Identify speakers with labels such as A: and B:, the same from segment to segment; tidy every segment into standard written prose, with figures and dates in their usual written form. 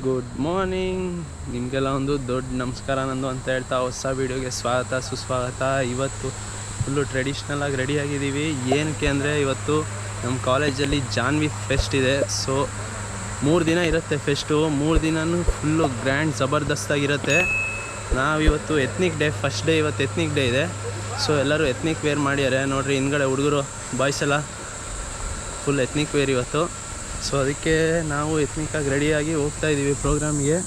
A: Good morning, ನಿಮಗೆಲ್ಲ ಒಂದು ದೊಡ್ಡ ನಮಸ್ಕಾರ ನಂದು ಅಂತ ಹೇಳ್ತಾ ಹೊಸ ವೀಡಿಯೋಗೆ ಸ್ವಾಗತ ಸುಸ್ವಾಗತ. ಇವತ್ತು ಫುಲ್ಲು ಟ್ರೆಡಿಷ್ನಲಾಗಿ ರೆಡಿಯಾಗಿದ್ದೀವಿ. ಏನಕ್ಕೆ ಅಂದರೆ ಇವತ್ತು ನಮ್ಮ ಕಾಲೇಜಲ್ಲಿ ಜಾನ್ವಿ ಫೆಸ್ಟ್ ಇದೆ. ಸೊ 3 ದಿನ ಇರುತ್ತೆ ಫೆಸ್ಟು. 3 ದಿನವೂ ಫುಲ್ಲು ಗ್ರ್ಯಾಂಡ್ ಜಬರ್ದಸ್ತಾಗಿರುತ್ತೆ. ನಾವಿವತ್ತು ಎತ್ನಿಕ್ ಡೇ, ಫಸ್ಟ್ ಡೇ ಇವತ್ತು ಎತ್ನಿಕ್ ಡೇ ಇದೆ. ಸೊ ಎಲ್ಲರೂ ಎತ್ನಿಕ್ ವೇರ್ ಮಾಡ್ಯಾರೆ ನೋಡಿರಿ. ಹಿಂದ್ಗಡೆ ಹುಡುಗರು ಬಾಯ್ಸ್ ಎಲ್ಲ ಫುಲ್ ಎತ್ನಿಕ್ ವೇರ್ ಇವತ್ತು. ಸೊ ಅದಕ್ಕೆ ನಾವು ಎತ್ನಿಕ್ಕಾಗಿ ರೆಡಿಯಾಗಿ ಹೋಗ್ತಾಯಿದ್ದೀವಿ ಪ್ರೋಗ್ರಾಮಿಗೆ.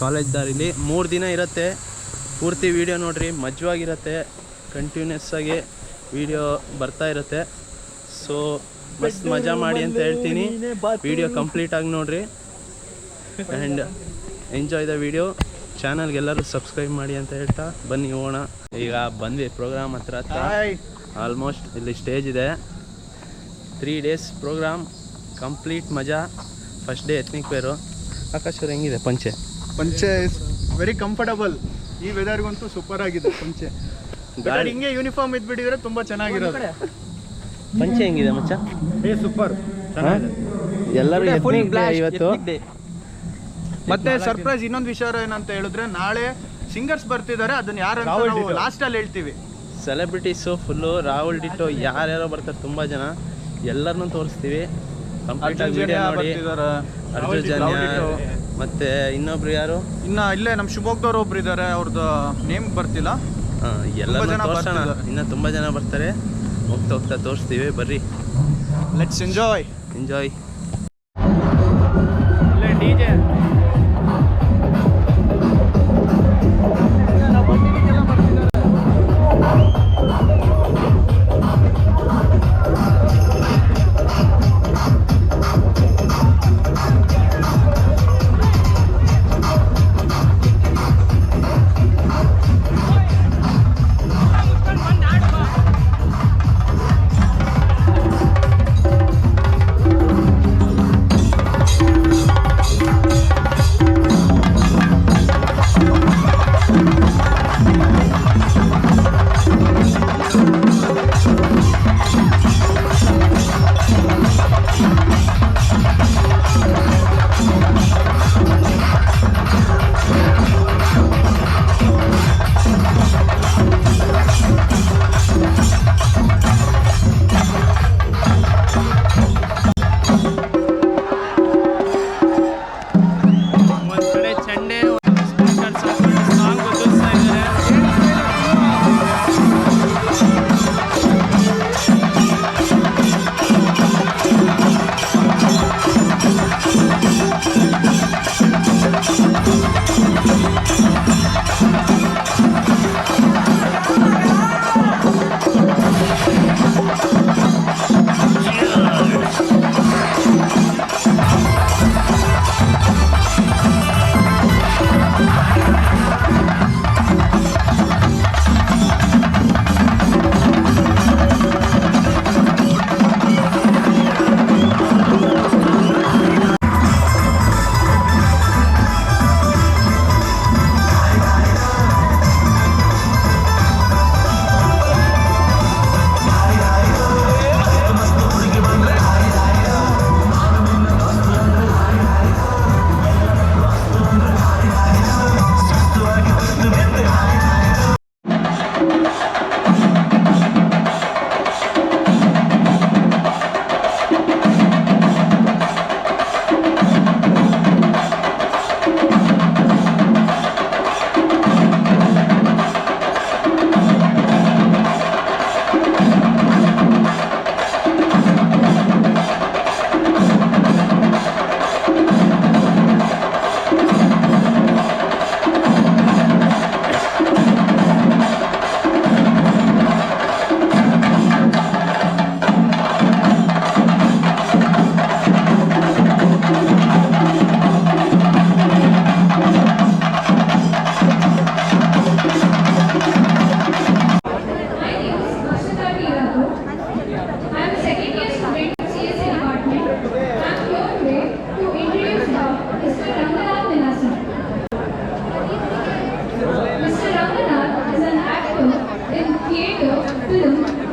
A: ಕಾಲೇಜ್ ದಾರಿಲಿ 3 ದಿನ ಇರುತ್ತೆ. ಪೂರ್ತಿ ವೀಡಿಯೋ ನೋಡಿರಿ, ಮಜವಾಗಿರುತ್ತೆ. ಕಂಟಿನ್ಯೂಸ್ ಆಗಿ ವೀಡಿಯೋ ಬರ್ತಾ ಇರುತ್ತೆ. ಸೊ ಮಸ್ತ್ ಮಜಾ ಮಾಡಿ ಅಂತ ಹೇಳ್ತೀನಿ. ವೀಡಿಯೋ ಕಂಪ್ಲೀಟಾಗಿ ನೋಡಿರಿ ಆ್ಯಂಡ್ ಎಂಜಾಯ್ ದ ವೀಡಿಯೋ. ಚಾನಲ್ಗೆಲ್ಲರೂ ಸಬ್ಸ್ಕ್ರೈಬ್ ಮಾಡಿ ಅಂತ ಹೇಳ್ತಾ ಬನ್ನಿ ಹೋಗೋಣ. ಈಗ ಬಂದ್ವಿ ಪ್ರೋಗ್ರಾಮ್ ಹತ್ರ. ಆಲ್ಮೋಸ್ಟ್ ಇಲ್ಲಿ ಸ್ಟೇಜ್ ಇದೆ. 3 ಡೇಸ್ ಪ್ರೋಗ್ರಾಮ್ ಕಂಪ್ಲೀಟ್ ಮಜಾ. First day ethnic wear. Akash ಅವ್ರು ಹೆಂಗಿದೆ ಪಂಚೆ?
B: Is very comfortable. ಈ ವೆದರ್ಗಂತೂ ಸೂಪರ್ ಆಗಿದೆ ಪಂಚೆ. ಹಿಂಗೆ ಯೂನಿಫಾರ್ಮ್ ಇದ್ಬಿಟ್ಟಿದ್ರೆ ತುಂಬ ಚೆನ್ನಾಗಿರೋದು.
A: ಪಂಚೆ ಹೆಂಗಿದೆ ಮಚ್ಚ?
B: ಸೂಪರ್.
A: ಎಲ್ಲರೂ ಎತ್ನಿಕ್ ಡೇ ಇವತ್ತು.
B: ಮತ್ತೆ ಸರ್ಪ್ರೈಸ್ ಇನ್ನೊಂದು ವಿಷಯ ಏನಂತ ಹೇಳಿದ್ರೆ, ನಾಳೆ ಸಿಂಗರ್ಸ್ ಬರ್ತಿದ್ದಾರೆ. ಅದನ್ನ ಯಾರಂತ ನಾವು ಲಾಸ್ಟಲ್ಲಿ ಹೇಳ್ತೀವಿ.
A: ಸೆಲೆಬ್ರಿಟೀಸು ಫುಲ್ಲು ರಾಹುಲ್ ಡಿಟೋ ಯಾರ್ಯಾರೋ ಬರ್ತಾರೆ, ತುಂಬ ಜನ. ಎಲ್ಲರನ್ನೂ ತೋರಿಸ್ತೀವಿ. ಕಂಪ್ಲೀಟಾಗಿ ವಿಡಿಯೋ ನೋಡಿ. ಅರ್ಜುನ್ ಜನ್ಯ ಮತ್ತೆ ಇನ್ನೊಬ್ರು ಯಾರು
B: ಇಲ್ಲೇ ನಮ್ಮ ಶಿವಮೊಗ್ಗದವ್ರು ಒಬ್ರು ಇದ್ದಾರೆ. ಅವ್ರದ್ದು ನೇಮ್ ಬರ್ತಿಲ್ಲ.
A: ಎಲ್ಲ ತೋರಿಸೋಣ. ಇನ್ನು ತುಂಬ ಜನ ಬರ್ತಾರೆ. ಹೋಗ್ತಾ ತೋರಿಸ್ತೀವಿ. ಬರ್ರಿ,
B: let's enjoy. DJ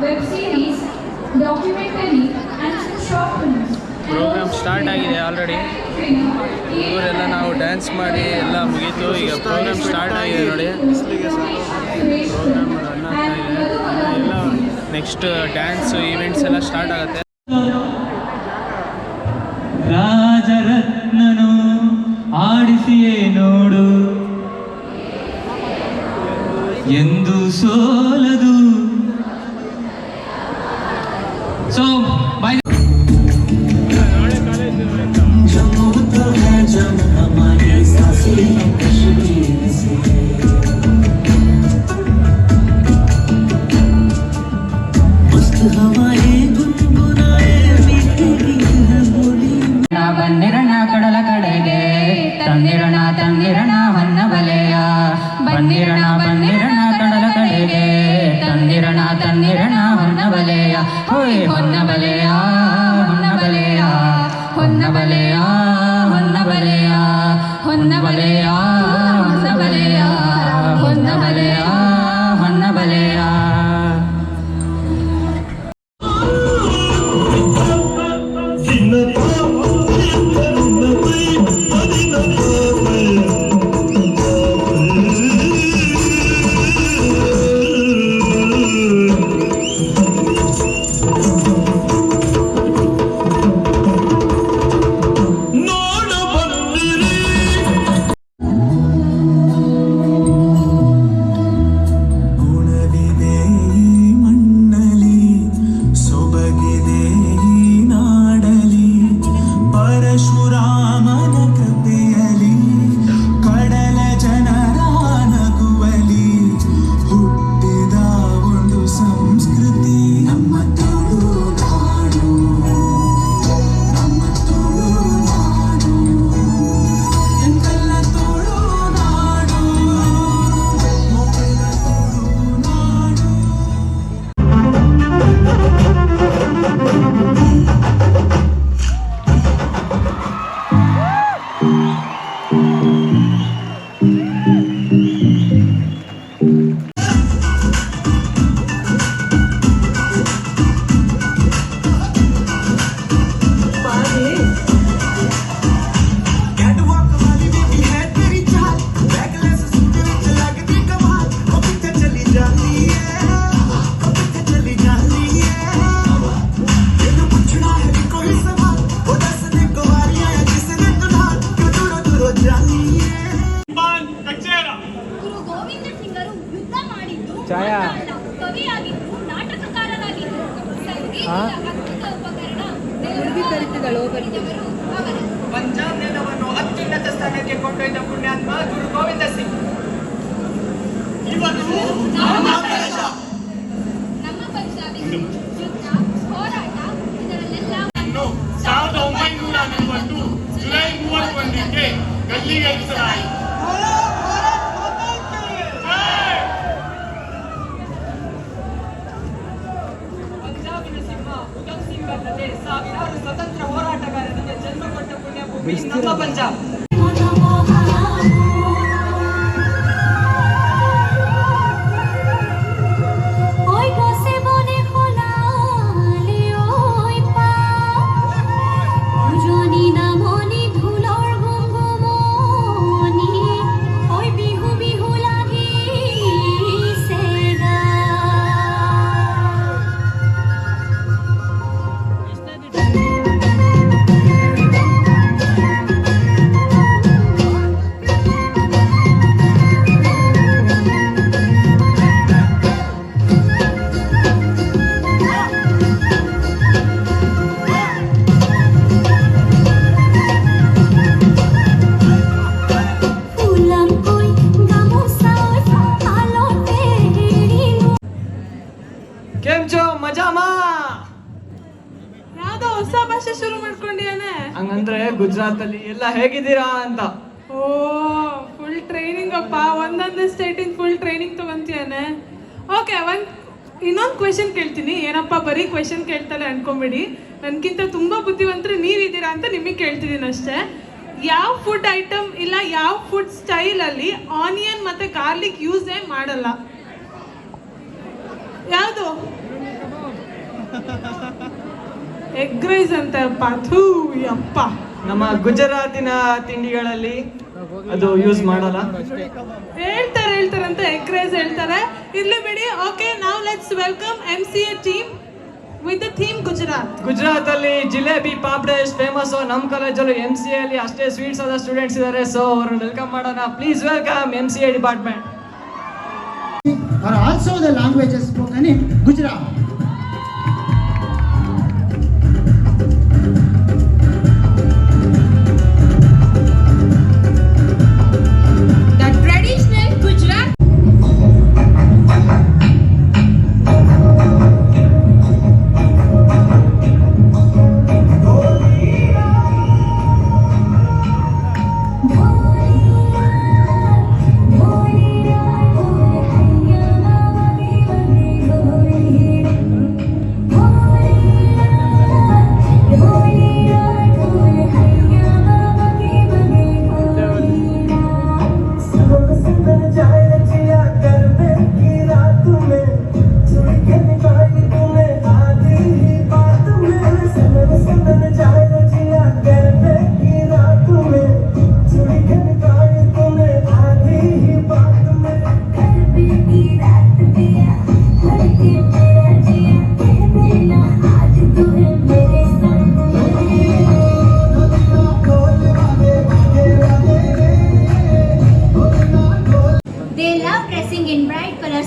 C: web series, documentary, and some short films.
A: Program start ಆಗಿದೆ ಆಲ್ರೆಡಿ. ಇವರೆಲ್ಲ ನಾವು ಡ್ಯಾನ್ಸ್ ಮಾಡಿ ಎಲ್ಲ ಮುಗೀತು. ಈಗ ಪ್ರೋಗ್ರಾಮ್ ಸ್ಟಾರ್ಟ್ ಆಗಿದೆ ನೋಡಿ. ಪ್ರೋಗ್ರಾಮ್ ರನ್ ಆಗ್ತಾ ಇದೆ. ಎಲ್ಲ ನೆಕ್ಸ್ಟ್ ಡ್ಯಾನ್ಸ್ ಈವೆಂಟ್ಸ್ ಎಲ್ಲ ಸ್ಟಾರ್ಟ್ ಆಗುತ್ತೆ.
C: ರಾಜರತ್ನನು ಆಡಿಸಿಯೇ ನೋಡು ಎಂದು ಸೋಲದು. So bye.
D: ಬಂದಿರಣ ಕಡಲ ಕಡೆಗೆ ತಂದಿರಣ ತಂದಿರಣ ಹೊನ್ನ ಬಲೆಯ. ಬಂದಿರಣ ಬಂದಿರಣ ಕಡಲ ಕಡೆಗೆ ತಂದಿರಣ ತಂದಿರಣ ಹೊನ್ನ ಬಲೆಯ. ಹೋಯ್ ಹೊನ್ನ ಬಲೆಯ ಹೊನ್ನ ಬಲೆಯ ಹೊನ್ನ ಬಲೆಯ ಹೊನ್ನ ಬಲೆಯ ಹೊನ್ನ ಬಲೆಯ ಹೊನ್ನ ಬಲೆಯ ಹೊನ್ನ ಬಲೆಯ ಹೊನ್ನ ಬಲೆಯ.
E: ಕವಿಯಾಗಿದ್ದು ನಾಟಕಕಾರರಾಗಿದ್ದು ಸಂಗೀತದ ಉಪಕರಣ ಬರೆದವರು ಅವರು.
F: ಪಂಜಾಬ್ ನೆಲವನ್ನು ಅತ್ಯುನ್ನತ ಸ್ಥಾನಕ್ಕೆ ಕೊಂಡೊಯ್ದ ಪುಣ್ಯಾತ್ಮ ಗುರು ಗೋವಿಂದ ಸಿಂಗ್. ಇವತ್ತು
E: ನಮ್ಮ ಪಂಜಾಬಿಗೆ ಯುದ್ಧ ಹೋರಾಟ ಇದರಲ್ಲೆಲ್ಲ
F: 1940 ಜುಲೈ 31ಕ್ಕೆ ಗಲ್ಲಿಗೇರಿಸಲಾಯಿತು. ಪಂಜಾಬಿನ ಸಿಂಹ ಉಧಮ್ ಸಿಂಗ್ ಅಲ್ಲದೆ ಸಾವಿರಾರು ಸ್ವತಂತ್ರ ಹೋರಾಟಗಾರರಿಗೆ ಜನ್ಮ ಕೊಟ್ಟ ಪುಣ್ಯಭೂಮಿ ನಮ್ಮ ಪಂಜಾಬ್.
G: ಯಾವ್ದೋ ಹೊಸ ಭಾಷೆ ಶುರು ಮಾಡ್ಕೊಂಡಿಯಾನೆ.
F: ಹಂಗಂದ್ರೆ ಗುಜರಾತ್ ಅಲ್ಲಿ ಎಲ್ಲ ಹೇಗಿದ್ದೀರಾ ಅಂತ.
G: ಓ ಫುಲ್ ಟ್ರೈನಿಂಗ್ ಅಪ್ಪ, ಒಂದೊಂದು ಸ್ಟೇಟಿನ ಫುಲ್ ಟ್ರೈನಿಂಗ್ ತಗೊಂತಿಯಾನೆ. ಓಕೆ, ಇನ್ನೊಂದು ಕ್ವೆಶನ್ ಕೇಳ್ತೀನಿ. ಏನಪ್ಪ ಬರೀ ಕ್ವೆಶನ್ ಕೇಳ್ತಲ್ಲ ಅನ್ಕೊಂಬಿಡಿ, ನನ್ಗಿಂತ ತುಂಬಾ ಬುದ್ಧಿವಂತರು ನೀವಿದ್ದೀರಾ ಅಂತ ನಿಮಗೆ ಕೇಳ್ತಿದ್ದೀನಿ ಅಷ್ಟೇ. ಯಾವ ಫುಡ್ ಐಟಮ್ ಇಲ್ಲ ಯಾವ ಫುಡ್ ಸ್ಟೈಲ್ ಅಲ್ಲಿ ಆನಿಯನ್ ಮತ್ತೆ ಗಾರ್ಲಿಕ್ ಯೂಸೇ ಮಾಡಲ್ಲ? ಯಾವುದು? ಎಗ್ ರೈಸ್ ಅಂತಾರಪ್ಪ, ಥೂ ಯಪ್ಪ.
F: ನಮ್ಮ ಗುಜರಾತಿನ ತಿಂಡಿಗಳಲ್ಲಿ ಅದು ಯೂಸ್ ಮಾಡಲ್ಲ.
G: ಹೇಳ್ತಾರೆ ಅಂತ ಎಗ್ ರೈಸ್ ಹೇಳ್ತಾರೆ, ಇರ್ಲಿ ಬಿಡಿ. Okay, now let's welcome MCA team with the theme Gujarat
F: ಅಲ್ಲಿ ಜಿಲೇಬಿ ಪಾಪಡೆ ಎಷ್ಟು ಫೇಮಸ್. ನಮ್ಮ ಕಾಲೇಜಲ್ಲಿ MCA ಅಲ್ಲಿ ಅಷ್ಟೇ ಸ್ವೀಟ್ಸ್ ಆದ ಸ್ಟೂಡೆಂಟ್ಸ್ ಇದ್ದಾರೆ. ಸೊ ಅವ್ರನ್ನ ವೆಲ್ಕಮ್ ಮಾಡೋಣ. Please welcome MCA department.
H: are also the languages spoken in Gujarat.
E: The traditional Gujarat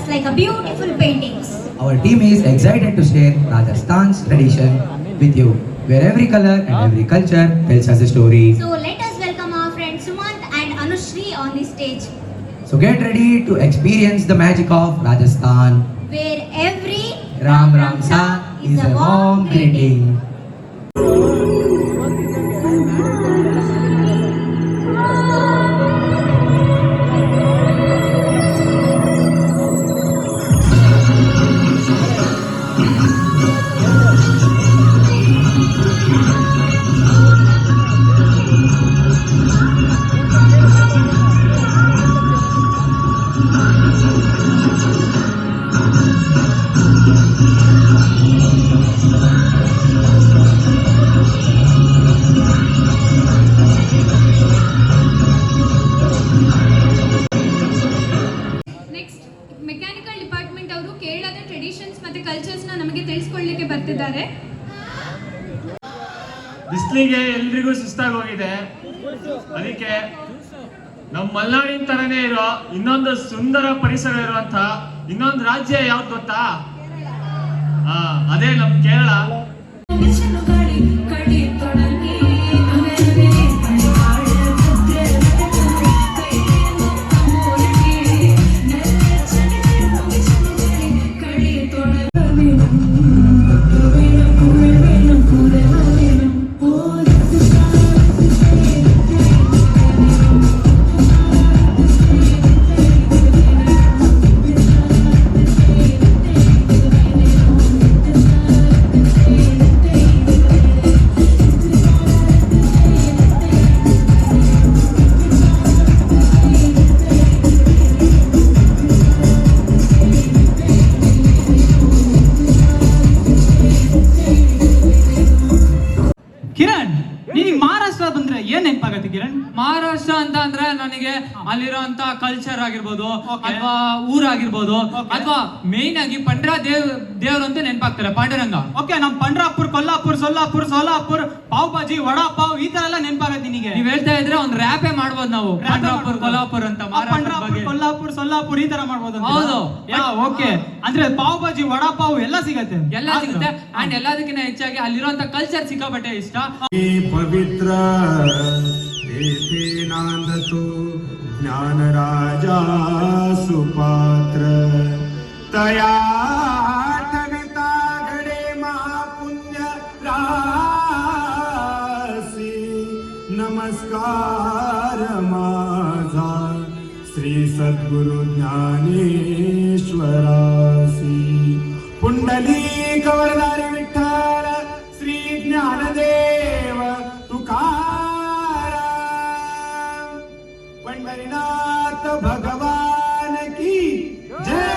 E: like a beautiful paintings.
I: Our team is excited to share Rajasthan's tradition with you, where every color and every culture tells us a story.
E: So let us welcome our friends Sumant and Anushri on the stage,
I: So get ready to experience the magic of Rajasthan.
E: where every
I: Ram Ram Sa is a warm greeting.
E: Next mechanical department ಅವರು ಕೇರಳದ traditions ಮತ್ತೆ cultures ನ ನಮಗೆ ತಿಳಿಸ್ಕೊಳ್ಳಿಕ್ಕೆ ಬರ್ತಿದ್ದಾರೆ.
J: ಬಿಸಿಲಿಗೆ ಎಲ್ರಿಗೂ ಸುಸ್ತಾಗಿ ಹೋಗಿದೆ. ಅದಕ್ಕೆ ನಮ್ಮ ಮಲೆನಾಡಿನ ತರನೇ ಇರೋ ಇನ್ನೊಂದು ಸುಂದರ ಪರಿಸರ ಇರುವಂತ ಇನ್ನೊಂದು ರಾಜ್ಯ ಯಾವ್ದು ಗೊತ್ತಾ? ಅದೇ ನಮ್ ಕೇರಳ.
C: ಕಿರಣ್, ನಿನಗೆ ಮಹಾರಾಷ್ಟ್ರ ಬಂದ್ರೆ ಏನ್ ನೆನಪಾಗತ್ತೆ ಕಿರಣ್?
F: ಮಹಾರಾಷ್ಟ್ರ ಅಂತ ಅಂದ್ರೆ ನನಗೆ ಅಲ್ಲಿರೋಂತ ಕಲ್ಚರ್ ಆಗಿರ್ಬೋದು ಅಥವಾ ಊರಾಗಿರ್ಬೋದು ಅಥವಾ ಮೇನ್ ಆಗಿ ಪಂಡ್ರ ದೇವ್ರು ಅಂತ ನೆನಪಾಗ್ತಾರೆ. ಪಾಂಡುರಂಗ.
C: ಓಕೆ, ನಮ್ ಪಂಡ್ರಾಪುರ್, ಕೊಲ್ಲಾಪುರ್, ಸೋಲಾಪುರ್, ಪಾವ್ ಭಾಜಿ, ವಡಾ ಪಾವ್ ಈ ತರ ಎಲ್ಲ ನೆನಪಾಗತ್ತೆ ನಿನಗೆ?
F: ನೀವ್ ಹೇಳ್ತಾ ಇದ್ರೆ ಒಂದ್ ರ್ಯಾಪೇ ಮಾಡ್ಬೋದು ನಾವು. ಪಂಡ್ರಾಪುರ್, ಕೊಲ್ಲಾಪುರ್ ಅಂತ
C: ಪಂಡ್ರಾಪುರ್, ಕೊಲ್ಲಾಪುರ್, ಸೋಲಾಪುರ್ ಈ ತರ ಮಾಡ್ಬೋದು.
F: ಹೌದು.
C: ಓಕೆ, ಅಂದ್ರೆ ಪಾವ್ ಭಾಜಿ, ವಡಾ ಪಾವ್ ಎಲ್ಲ ಸಿಗತ್ತೆ.
F: ಎಲ್ಲ ಸಿಗುತ್ತೆ. ಅಂಡ್ ಎಲ್ಲದಕ್ಕಿಂತ ಹೆಚ್ಚಾಗಿ ಅಲ್ಲಿರುವಂತ ಕಲ್ಚರ್ ಸಿಕ್ಕಾಪಟ್ಟೆ ಇಷ್ಟ.
K: पवित्र येथे नांदतो ज्ञानराजा सुपात्र तया ठगता घडे महापुण्य रासी. नमस्कार माझा श्री सद्गुरु ज्ञानेश्वरासी. पुंडलिक वरदारी विठ्ठल श्री ज्ञानदेव तुकाराम. पंढरीनाथ भगवान की जय.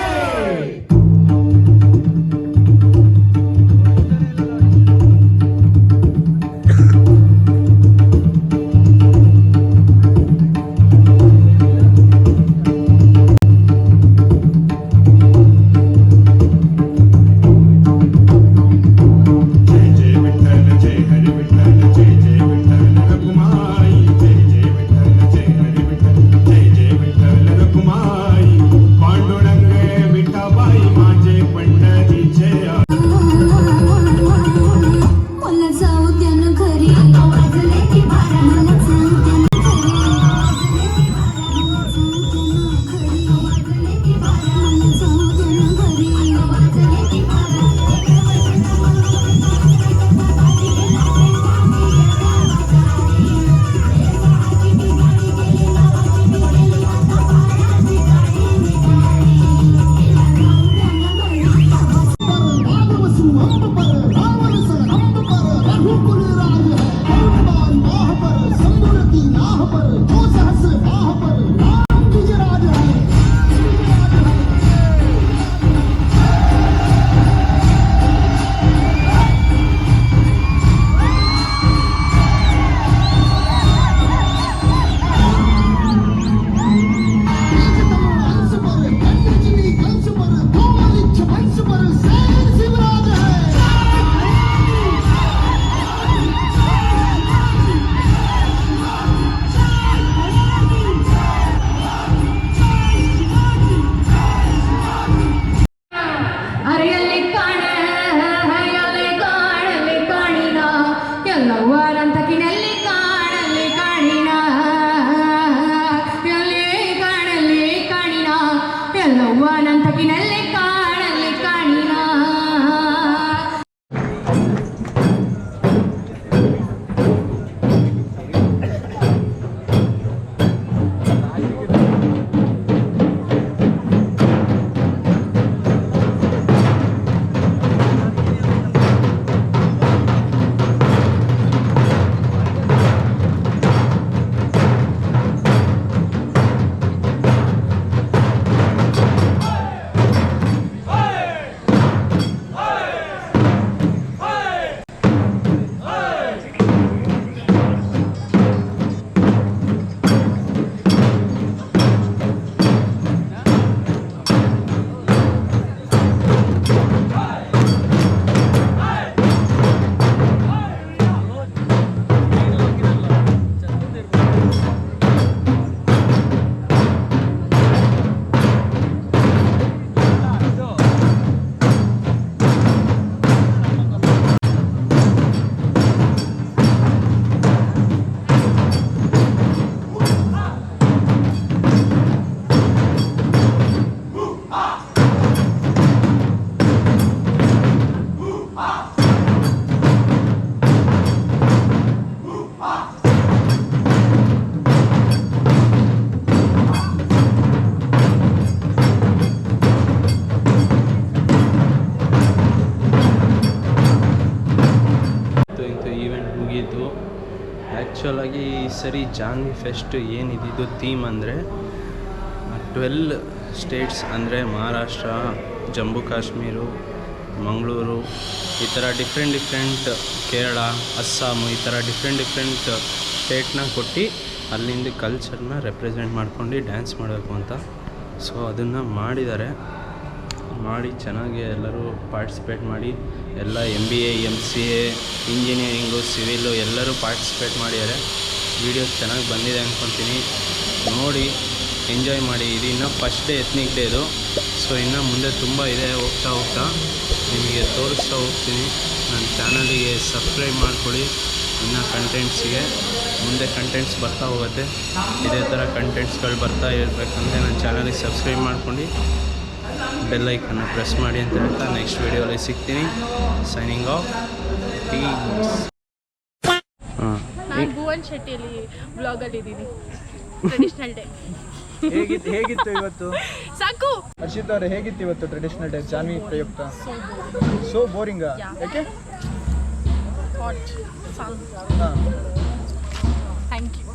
K: कुल राज है धर्मवान माह पर समूरति नाह पर जो सहस्र बाह पर राम विजयराज है हंस पर कंजनी कंस पर कोमलिच्छ वंश पर सैन शिवराज है
E: ಅರೆಯಲ್ಲಿ ಕಾಣ ಹೈಯಲ್ಲಿ ಕಾಣಲಿ ಕಾಣಿನ ಎಲ್ಲವರಂತಕಿನಲ್ಲಿ ಕಾಣಲಿ ಕಾಣಿನ ಎಲ್ಲಿ ಕಾಣಲಿ ಕಾಣಿನ ಎಲ್ಲವನಂತಕಿನಲ್ಲಿ ಕಾಣಲಿ ಕಾಣಿನ
A: ಈವೆಂಟ್ ಮುಗೀತು. ಆ್ಯಕ್ಚುಲಾಗಿ ಈ ಸರಿ ಜಾನ್ವಿ ಫೆಸ್ಟ್ ಏನಿದ್ದು ಥೀಮ್ ಅಂದರೆ 12 ಸ್ಟೇಟ್ಸ್ ಅಂದರೆ ಮಹಾರಾಷ್ಟ್ರ, ಜಮ್ಮು ಕಾಶ್ಮೀರ, ಮಂಗಳೂರು, ಈ ಥರ ಡಿಫ್ರೆಂಟ್ ಕೇರಳ, ಅಸ್ಸಾಮು, ಈ ಥರ ಡಿಫ್ರೆಂಟ್ ಸ್ಟೇಟ್ನ ಕೊಟ್ಟು ಅಲ್ಲಿಂದ ಕಲ್ಚರ್ನ ರೆಪ್ರೆಸೆಂಟ್ ಮಾಡ್ಕೊಂಡು ಡ್ಯಾನ್ಸ್ ಮಾಡಬೇಕು ಅಂತ. ಸೊ ಅದನ್ನು ಮಾಡಿದ್ದಾರೆ. ಮಾಡಿ ಚೆನ್ನಾಗಿ ಎಲ್ಲರೂ ಪಾರ್ಟಿಸಿಪೇಟ್ ಮಾಡಿ ಎಲ್ಲ MBA, MCA, ಇಂಜಿನಿಯರಿಂಗು, ಸಿವಿಲು ಎಲ್ಲರೂ ಪಾರ್ಟಿಸಿಪೇಟ್ ಮಾಡಿದ್ದಾರೆ. ವೀಡಿಯೋಸ್ ಚೆನ್ನಾಗಿ ಬಂದಿದೆ ಅಂದ್ಕೊತೀನಿ. ನೋಡಿ ಎಂಜಾಯ್ ಮಾಡಿ. ಇದು ಇನ್ನೂ ಫಸ್ಟ್ ಡೇ, ಎತ್ನಿಕ್ ಡೇ ಇದು. ಸೊ ಇನ್ನು ಮುಂದೆ ತುಂಬ ಇದೆ. ಹೋಗ್ತಾ ನಿಮಗೆ ತೋರಿಸ್ತಾ ಹೋಗ್ತೀನಿ. ನನ್ನ ಚಾನಲಿಗೆ ಸಬ್ಸ್ಕ್ರೈಬ್ ಮಾಡ್ಕೊಳ್ಳಿ. ಇನ್ನು ಕಂಟೆಂಟ್ಸಿಗೆ ಮುಂದೆ ಕಂಟೆಂಟ್ಸ್ ಬರ್ತಾ ಹೋಗುತ್ತೆ. ಇದೇ ಥರ ಕಂಟೆಂಟ್ಸ್ಗಳು ಬರ್ತಾ ಇರಬೇಕಂದ್ರೆ ನನ್ನ ಚಾನಲಿಗೆ ಸಬ್ಸ್ಕ್ರೈಬ್ ಮಾಡ್ಕೊಂಡು ಬೆಲ್ ಐಕನ್ನ ಪ್ರೆಸ್ ಮಾಡಿ ಅಂತ ಹೇಳ್ತಾ ನೆಕ್ಸ್ಟ್ ವೀಡಿಯೋಲಿ ಸಿಗ್ತೀನಿ. Signing off.
E: ನಾನು ಭುವನ್ ಶೆಟ್ಟಿಯಲ್ಲಿ ಬ್ಲಾಗಲ್ಲಿ ಇದ್ದೀನಿ. ಟ್ರೆಡಿಷನಲ್ ಡೇ
B: ಹೇಗಿತ್ತು ಇವತ್ತು?
E: ಸಾಕು.
B: ಹರ್ಷಿತ್ ಅವರೇ, ಹೇಗಿತ್ತು ಇವತ್ತು ಟ್ರೆಡಿಷನಲ್ ಡೇ ಜಾನ್ವಿ ಪ್ರಯುಕ್ತ? So boring. ಯಾಕೆ?
E: ಹಾಟ್.
B: ಹಾಂ,
E: ಥ್ಯಾಂಕ್ ಯು.